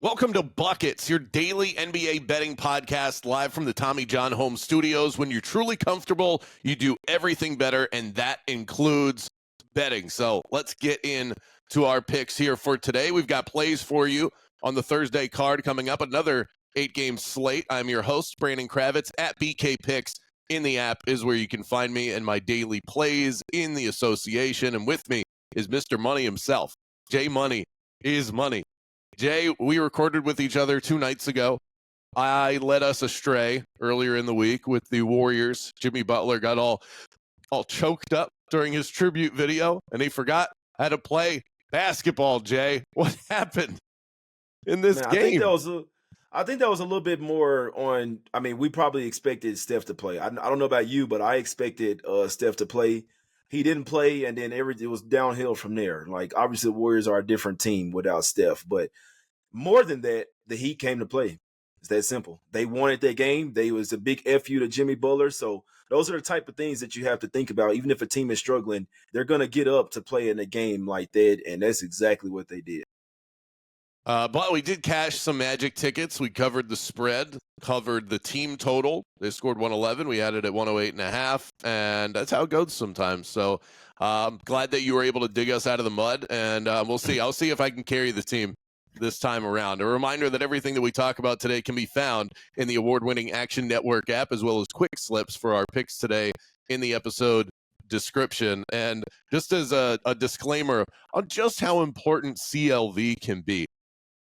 Welcome to Buckets, your daily NBA betting podcast, live from the Tommy John Home Studios. When you're truly comfortable, you do everything better, and that includes betting. So let's get into our picks here for today. We've got plays for you on the Thursday card coming up. Another 8-game slate. I'm your host, Brandon Kravitz, at BK Picks. In the app is where you can find me and my daily plays in the association. And with me is Mr. Money himself. Jay Money is money. Jay, we recorded with each other 2 nights ago. I led us astray earlier in the week with the Warriors. Jimmy Butler got all choked up during his tribute video, and he forgot how to play basketball, Jay. What happened in this game? I think that was a little bit more on. I mean, we probably expected Steph to play. I don't know about you, but I expected Steph to play. He didn't play, and then it was downhill from there. Like, obviously, the Warriors are a different team without Steph. But more than that, the Heat came to play. It's that simple. They wanted that game. They was a big FU to Jimmy Butler. So those are the type of things that you have to think about. Even if a team is struggling, they're going to get up to play in a game like that, and that's exactly what they did. But we did cash some Magic tickets. We covered the spread, covered the team total. They scored 111. We had it at 108.5, and that's how it goes sometimes. So I'm glad that you were able to dig us out of the mud, and we'll see. I'll see if I can carry the team this time around. A reminder that everything that we talk about today can be found in the award-winning Action Network app, as well as quick slips for our picks today in the episode description. And just as a disclaimer on just how important CLV can be,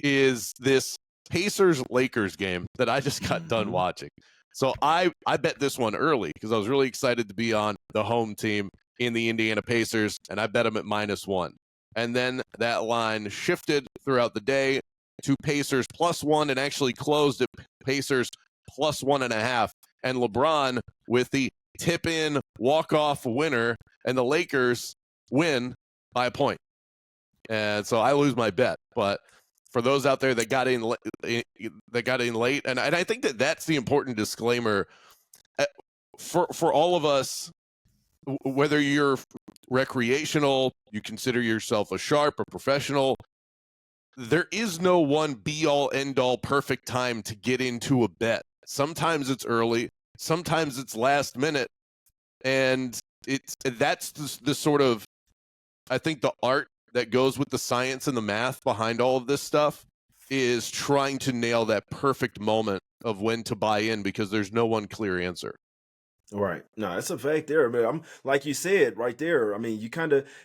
is this Pacers-Lakers game that I just got done watching. So I bet this one early because I was really excited to be on the home team in the Indiana Pacers, and I bet them at -1. And then that line shifted throughout the day to Pacers +1 and actually closed at Pacers +1.5. And LeBron with the tip-in walk-off winner, and the Lakers win by a point. And so I lose my bet, but for those out there that got in late, and I think that that's the important disclaimer for all of us, whether you're recreational, you consider yourself a sharp or professional, there is no one be-all, end-all perfect time to get into a bet. Sometimes it's early, sometimes it's last minute, and that's the sort of, I think, the art that goes with the science and the math behind all of this stuff is trying to nail that perfect moment of when to buy in, because there's no one clear answer. Right. No, that's a fact there, man. I'm like you said right there. I mean,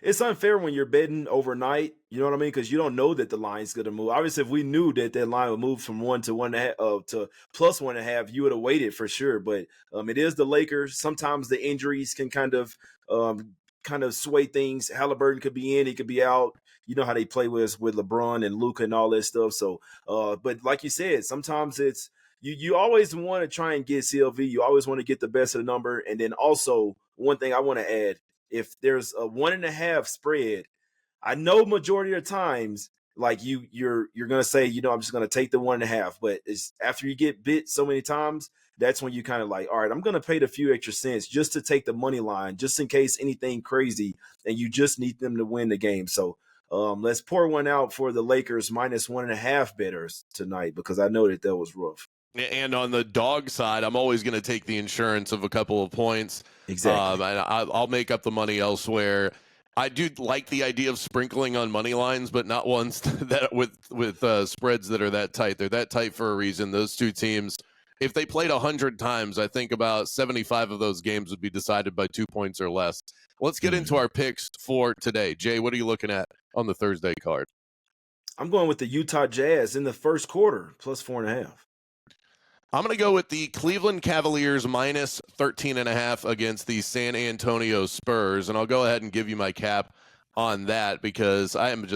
it's unfair when you're betting overnight. You know what I mean? Because you don't know that the line's going to move. Obviously, if we knew that line would move from 1 to 1.5 to +1.5, you would have waited for sure. But it is the Lakers. Sometimes the injuries can kind of sway things. Halliburton could be in, he could be out. You know how they play with LeBron and Luka and all that stuff. So, but like you said, sometimes it's you always want to try and get CLV. You always want to get the best of the number. And then also one thing I want to add, if there's a 1.5 spread, I know majority of the times, like you're gonna say, I'm just gonna take the 1.5. But it's after you get bit so many times, that's when you kind of like, all right, I'm going to pay the few extra cents just to take the money line, just in case anything crazy, and you just need them to win the game. So let's pour one out for the Lakers -1.5 bettors tonight, because I know that was rough. And on the dog side, I'm always going to take the insurance of a couple of points. Exactly. And I'll make up the money elsewhere. I do like the idea of sprinkling on money lines, but not ones that with spreads that are that tight. They're that tight for a reason. Those two teams, if they played 100 times, I think about 75 of those games would be decided by 2 points or less. Let's get into our picks for today. Jay, what are you looking at on the Thursday card? I'm going with the Utah Jazz in the first quarter, +4.5. I'm going to go with the Cleveland Cavaliers -13.5 against the San Antonio Spurs, and I'll go ahead and give you my cap on that because I'm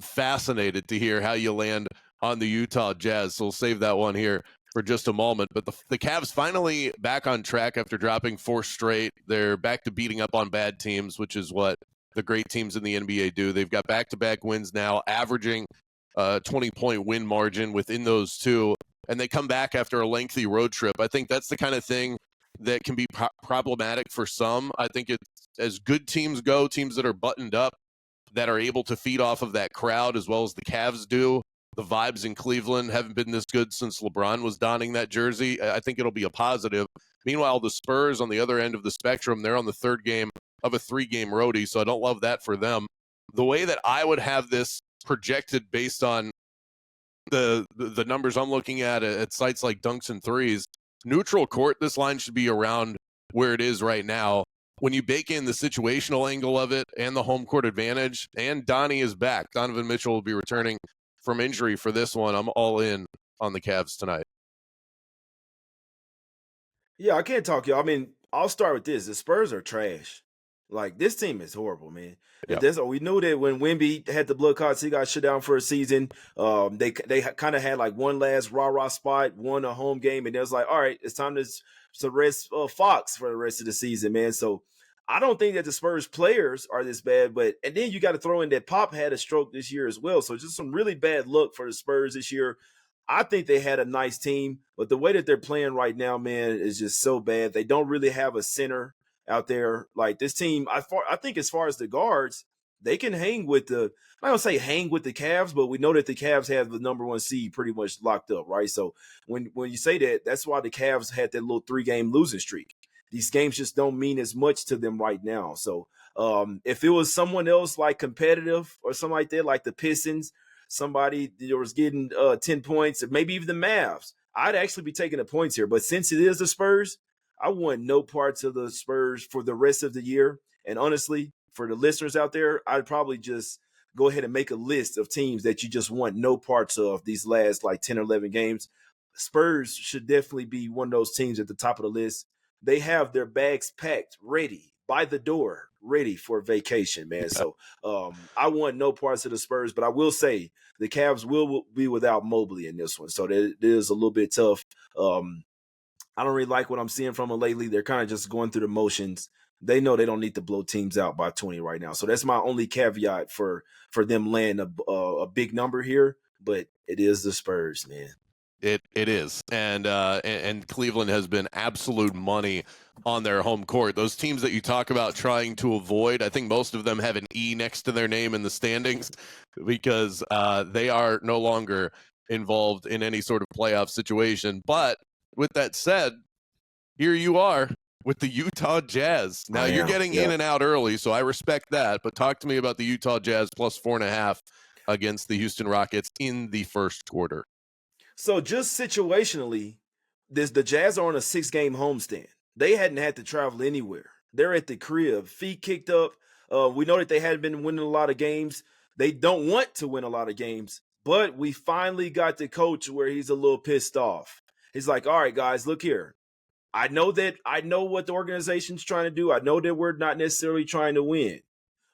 fascinated to hear how you land on the Utah Jazz. So we'll save that one here for just a moment. But the Cavs finally back on track after dropping 4 straight. They're back to beating up on bad teams, which is what the great teams in the NBA do. They've got back-to-back wins now, averaging a 20-point win margin within those two. And they come back after a lengthy road trip. I think that's the kind of thing that can be problematic for some. I think it's as good teams go, teams that are buttoned up, that are able to feed off of that crowd as well as the Cavs do. The vibes in Cleveland haven't been this good since LeBron was donning that jersey. I think it'll be a positive. Meanwhile, the Spurs on the other end of the spectrum, they're on the third game of a 3-game roadie, so I don't love that for them. The way that I would have this projected based on the numbers I'm looking at sites like Dunks and Threes, neutral court, this line should be around where it is right now. When you bake in the situational angle of it and the home court advantage, and Donnie is back, Donovan Mitchell will be returning from injury for this one. I'm all in on the Cavs tonight. Yeah, I can't talk, y'all. I mean, I'll start with this. The Spurs are trash. Like, this team is horrible, man. Yep. We knew that when Wemby had the blood clots, he got shut down for a season. They kind of had like one last rah-rah spot, won a home game, and it was like, all right, it's time to rest Fox for the rest of the season, man. So I don't think that the Spurs players are this bad, and then you got to throw in that Pop had a stroke this year as well. So just some really bad luck for the Spurs this year. I think they had a nice team, but the way that they're playing right now, man, is just so bad. They don't really have a center out there. Like this team, I think as far as the guards, they can hang with I don't say hang with the Cavs, but we know that the Cavs have the number 1 seed pretty much locked up, right? So when you say that, that's why the Cavs had that little 3-game losing streak. These games just don't mean as much to them right now. So if it was someone else like competitive or something like that, like the Pistons, somebody that was getting 10 points, or maybe even the Mavs, I'd actually be taking the points here. But since it is the Spurs, I want no parts of the Spurs for the rest of the year. And honestly, for the listeners out there, I'd probably just go ahead and make a list of teams that you just want no parts of these last like 10 or 11 games. Spurs should definitely be one of those teams at the top of the list. They have their bags packed, ready, by the door, ready for vacation, man. So I want no parts of the Spurs, but I will say the Cavs will be without Mobley in this one. So that is a little bit tough. I don't really like what I'm seeing from them lately. They're kind of just going through the motions. They know they don't need to blow teams out by 20 right now. So that's my only caveat for them landing a big number here. But it is the Spurs, man. It is, and Cleveland has been absolute money on their home court. Those teams that you talk about trying to avoid, I think most of them have an E next to their name in the standings because they are no longer involved in any sort of playoff situation. But with that said, here you are with the Utah Jazz. Now you're getting in and out early, so I respect that. But talk to me about the Utah Jazz plus 4.5 against the Houston Rockets in the first quarter. So just situationally, the Jazz are on a 6-game homestand. They hadn't had to travel anywhere. They're at the crib, feet kicked up. We know that they hadn't been winning a lot of games. They don't want to win a lot of games, but we finally got the coach where he's a little pissed off. He's like, all right, guys, look here. I know what the organization's trying to do. I know that we're not necessarily trying to win.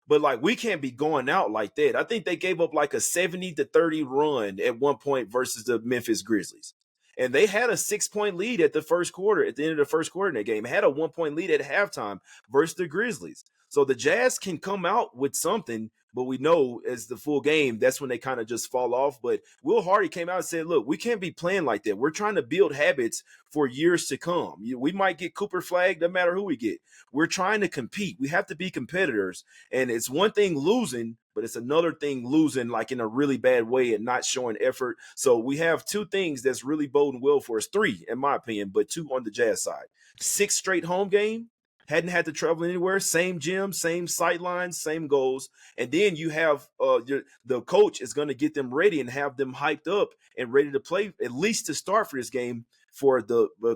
But like we can't be going out like that. I think they gave up like a 70-30 run at one point versus the Memphis Grizzlies. And they had a 6-point lead at the first quarter, at the end of the first quarter in that game. Had a 1-point lead at halftime versus the Grizzlies. So the Jazz can come out with something, but we know as the full game, that's when they kind of just fall off. But Will Hardy came out and said, look, we can't be playing like that. We're trying to build habits for years to come. We might get Cooper flagged, no matter who we get. We're trying to compete. We have to be competitors. And it's one thing losing, but it's another thing losing like in a really bad way and not showing effort. So we have 2 things that's really boding well for us. 3, in my opinion, but 2 on the Jazz side. 6 straight home game. Hadn't had to travel anywhere. Same gym, same sight lines, same goals. And then you have the coach is going to get them ready and have them hyped up and ready to play, at least to start for this game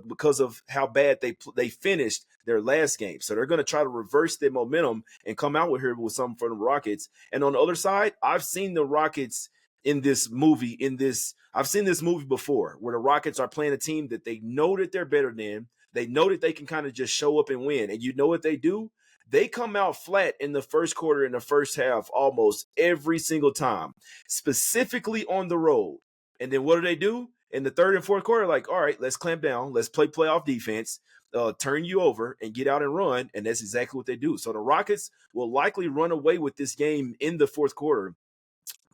because of how bad they finished their last game. So they're going to try to reverse their momentum and come out with something for the Rockets. And on the other side, I've seen the Rockets in this movie. I've seen this movie before where the Rockets are playing a team that they know that they're better than. They know that they can kind of just show up and win. And you know what they do? They come out flat in the first quarter, in the first half, almost every single time, specifically on the road. And then what do? In the third and fourth quarter, like, all right, let's clamp down. Let's play playoff defense, turn you over and get out and run. And that's exactly what they do. So the Rockets will likely run away with this game in the fourth quarter,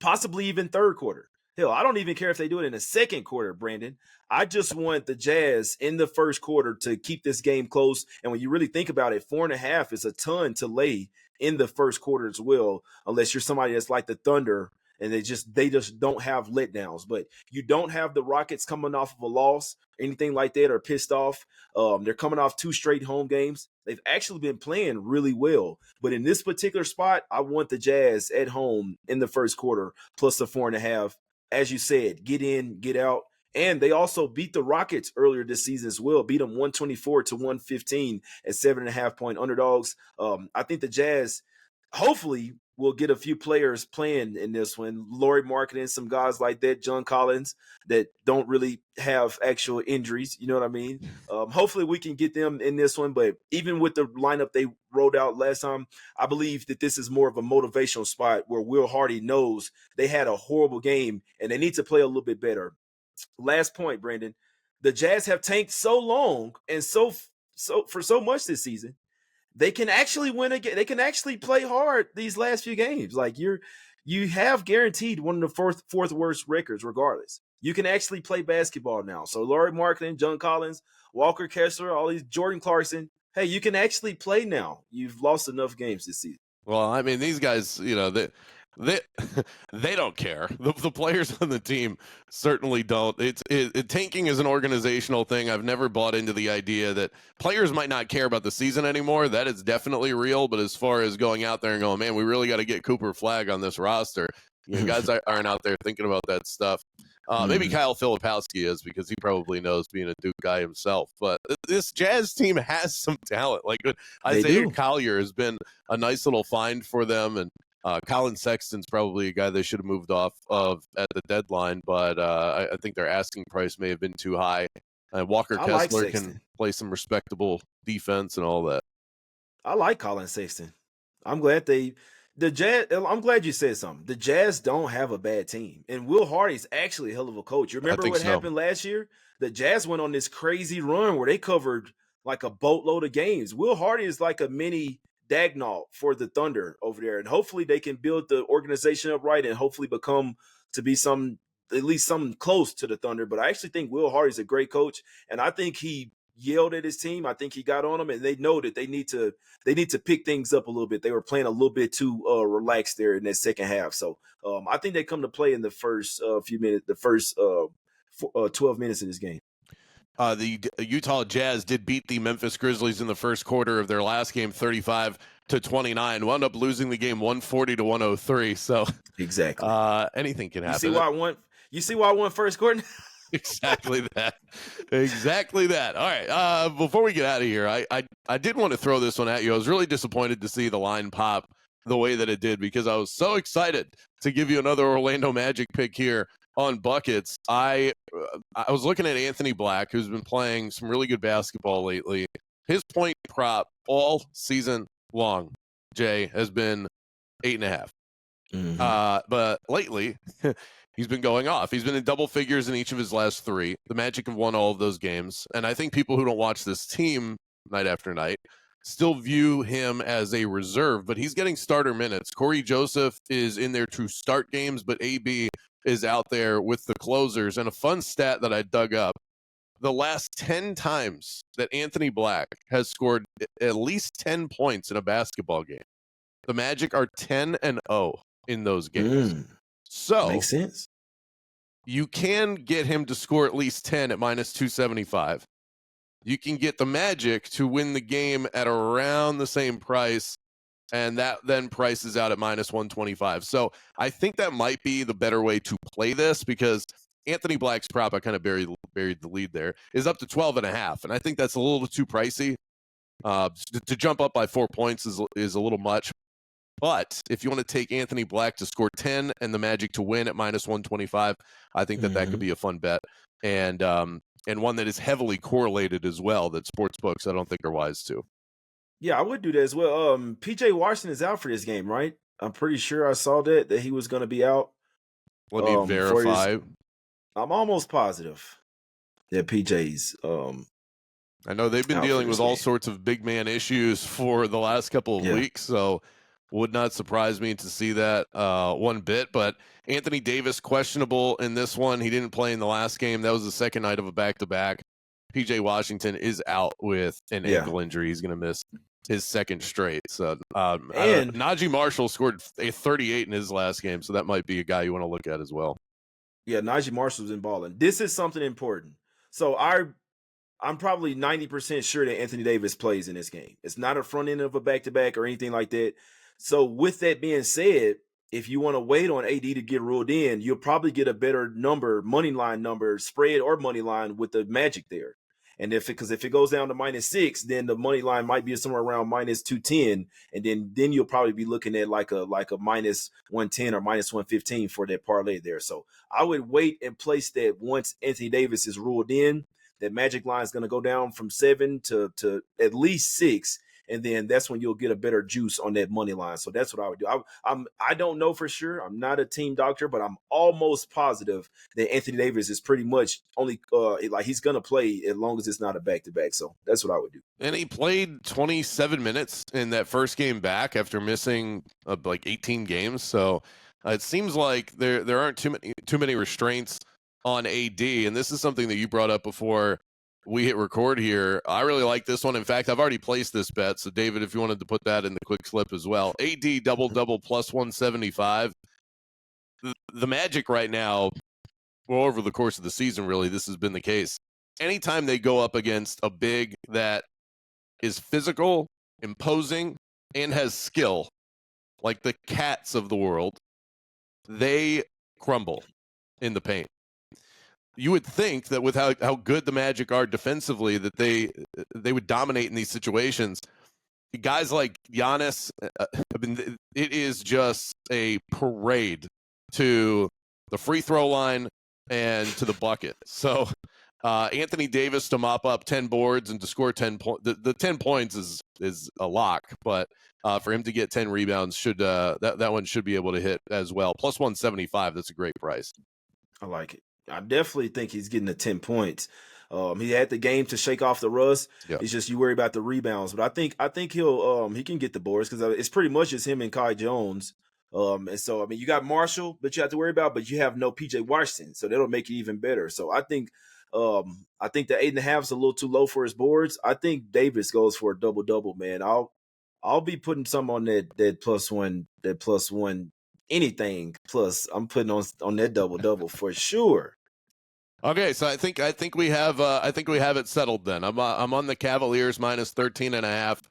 possibly even third quarter. Hell, I don't even care if they do it in the second quarter, Brandon. I just want the Jazz in the first quarter to keep this game close. And when you really think about it, 4.5 is a ton to lay in the first quarter as well, unless you're somebody that's like the Thunder and they just don't have letdowns. But you don't have the Rockets coming off of a loss, anything like that, or pissed off. They're coming off 2 straight home games. They've actually been playing really well. But in this particular spot, I want the Jazz at home in the first quarter plus the 4.5. As you said, get in, get out. And they also beat the Rockets earlier this season as well. Beat them 124-115 at 7.5-point underdogs. I think the Jazz hopefully will get a few players playing in this one. Lauri Markkanen, some guys like that, John Collins, that don't really have actual injuries. You know what I mean? Hopefully we can get them in this one. But even with the lineup they rolled out last time, I believe that this is more of a motivational spot where Will Hardy knows they had a horrible game and they need to play a little bit better. Last point, Brandon. The Jazz have tanked so long and so for so much this season. They can actually win a game. They can actually play hard these last few games. Like you have guaranteed one of the fourth worst records, regardless. You can actually play basketball now. So Lauri Markkanen, John Collins, Walker Kessler, all these Jordan Clarkson. Hey, you can actually play now. You've lost enough games this season. Well, I mean, these guys, they they don't care. The players on the team certainly don't. Tanking is an organizational thing. I've never bought into the idea that players might not care about the season anymore. That is definitely real. But as far as going out there and going, man, we really got to get Cooper Flagg on this roster, guys aren't out there thinking about that stuff. Maybe Kyle Filipowski is, because he probably knows, being a Duke guy himself. But this Jazz team has some talent. Like Isaiah Collier has been a nice little find for them, and Colin Sexton's probably a guy they should have moved off of at the deadline, but I think their asking price may have been too high. Walker Kessler can play some respectable defense and all that. I like Colin Sexton. I'm glad I'm glad you said something. The Jazz don't have a bad team, and Will Hardy's actually a hell of a coach. You remember what happened last year? The Jazz went on this crazy run where they covered like a boatload of games. Will Hardy is like a mini Dagnall for the Thunder over there, and hopefully they can build the organization up right and hopefully become to be at least something close to the Thunder. But I actually think Will Hardy's a great coach, and I think he yelled at his team. I think he got on them, and they know that they need to pick things up a little bit. They were playing a little bit too relaxed there in that second half. So I think they come to play in the first few minutes, the first 12 minutes of this game. The Utah Jazz did beat the Memphis Grizzlies in the first quarter of their last game, 35-29. Wound up losing the game 140-103. So exactly, anything can happen. You see why I won first quarter? Exactly that. Exactly that. All right. Before we get out of here, I did want to throw this one at you. I was really disappointed to see the line pop the way that it did, because I was so excited to give you another Orlando Magic pick here on Buckets. I was looking at Anthony Black, who's been playing some really good basketball lately. His point prop all season long, Jay, has been 8.5. But lately, he's been going off. He's been in double figures in each of his last 3. The Magic have won all of those games. And I think people who don't watch this team night after night still view him as a reserve, but he's getting starter minutes. Corey Joseph is in there to start games, but AB is out there with the closers. And a fun stat that I dug up, the last 10 times that Anthony Black has scored at least 10 points in a basketball game, the Magic are 10-0 in those games. So makes sense. You can get him to score at least 10 at -275. You can get the Magic to win the game at around the same price, and that then prices out at -125. So I think that might be the better way to play this, because Anthony Black's prop, I kind of buried the lead there, is up to 12.5, and I think that's a little too pricey. To jump up by 4 points is a little much. But if you want to take Anthony Black to score 10 and the Magic to win at -125, I think that could be a fun bet, and one that is heavily correlated as well, that sportsbooks I don't think are wise to. Yeah, I would do that as well. PJ Washington is out for this game, right? I'm pretty sure I saw that he was going to be out. Let me verify. I'm almost positive that PJ's. I know they've been dealing with all sorts of big man issues for the last couple of weeks, so would not surprise me to see that one bit. But Anthony Davis questionable in this one. He didn't play in the last game. That was the second night of a back-to-back. PJ Washington is out with an ankle injury. He's going to miss his second straight. So And Najee Marshall scored a 38 in his last game, so that might be a guy you want to look at as well. yeah, Najee Marshall's in balling. This is something important. So I'm probably 90% sure that Anthony Davis plays in this game. It's not a front end of a back-to-back or anything like that. So with that being said, if you want to wait on AD to get ruled in, you'll probably get a better number, money line number, spread or money line with the Magic there. And if it goes down to -6, then the money line might be somewhere around -210, and then you'll probably be looking at like a -110 or -115 for that parlay there. So I would wait and place that once Anthony Davis is ruled in. That Magic line is going to go down from 7 to at least 6, and then that's when you'll get a better juice on that money line. So that's what I would do. I don't know for sure. I'm not a team doctor, but I'm almost positive that Anthony Davis is pretty much only like he's going to play as long as it's not a back-to-back. So that's what I would do. And he played 27 minutes in that first game back after missing like 18 games. So it seems like there aren't too many restraints on AD, and this is something that you brought up before we hit record here. I really like this one. In fact, I've already placed this bet. So, David, if you wanted to put that in the quick slip as well. AD double-double plus 175. The Magic right now, well, over the course of the season, really, this has been the case. Anytime they go up against a big that is physical, imposing, and has skill, like the Cats of the world, they crumble in the paint. You would think that with how good the Magic are defensively, that they would dominate in these situations. Guys like Giannis, I mean, it is just a parade to the free throw line and to the bucket. So Anthony Davis to mop up 10 boards and to score 10 points. The 10 points is a lock, but for him to get 10 rebounds, that one should be able to hit as well. Plus 175, that's a great price. I like it. I definitely think he's getting the 10 points. He had the game to shake off the rust. Yep. It's just you worry about the rebounds, but I think he can get the boards because it's pretty much just him and Kai Jones. And so I mean you got Marshall, but you have to worry about, but you have no PJ Washington, so that'll make it even better. So I think the 8.5 is a little too low for his boards. I think Davis goes for a double-double, man. I'll be putting some on that plus one anything plus. I'm putting on that double-double for sure. Okay, so I think we have it settled then. I'm on the Cavaliers minus 13.5.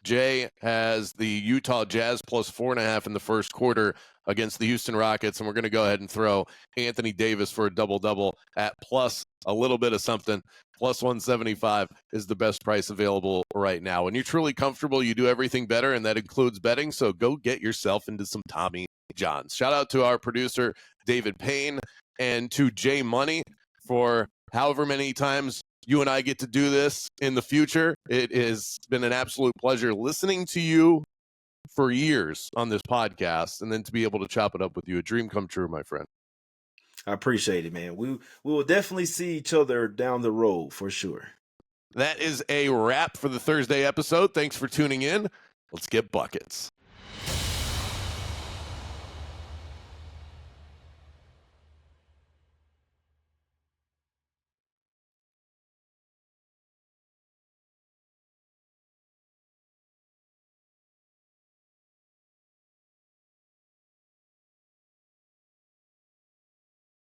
Jay has the Utah Jazz plus 4.5 in the first quarter against the Houston Rockets, and we're going to go ahead and throw Anthony Davis for a double-double at plus a little bit of something. Plus 175 is the best price available right now. When you're truly comfortable, you do everything better, and that includes betting, so go get yourself into some Tommy Johns. Shout out to our producer, David Payne, and to Jay Money for however many times you and I get to do this in the future. It has been an absolute pleasure listening to you for years on this podcast, and then to be able to chop it up with you. A dream come true, my friend. I appreciate it, man. We will definitely see each other down the road for sure. That is a wrap for the Thursday episode. Thanks for tuning in. Let's get buckets.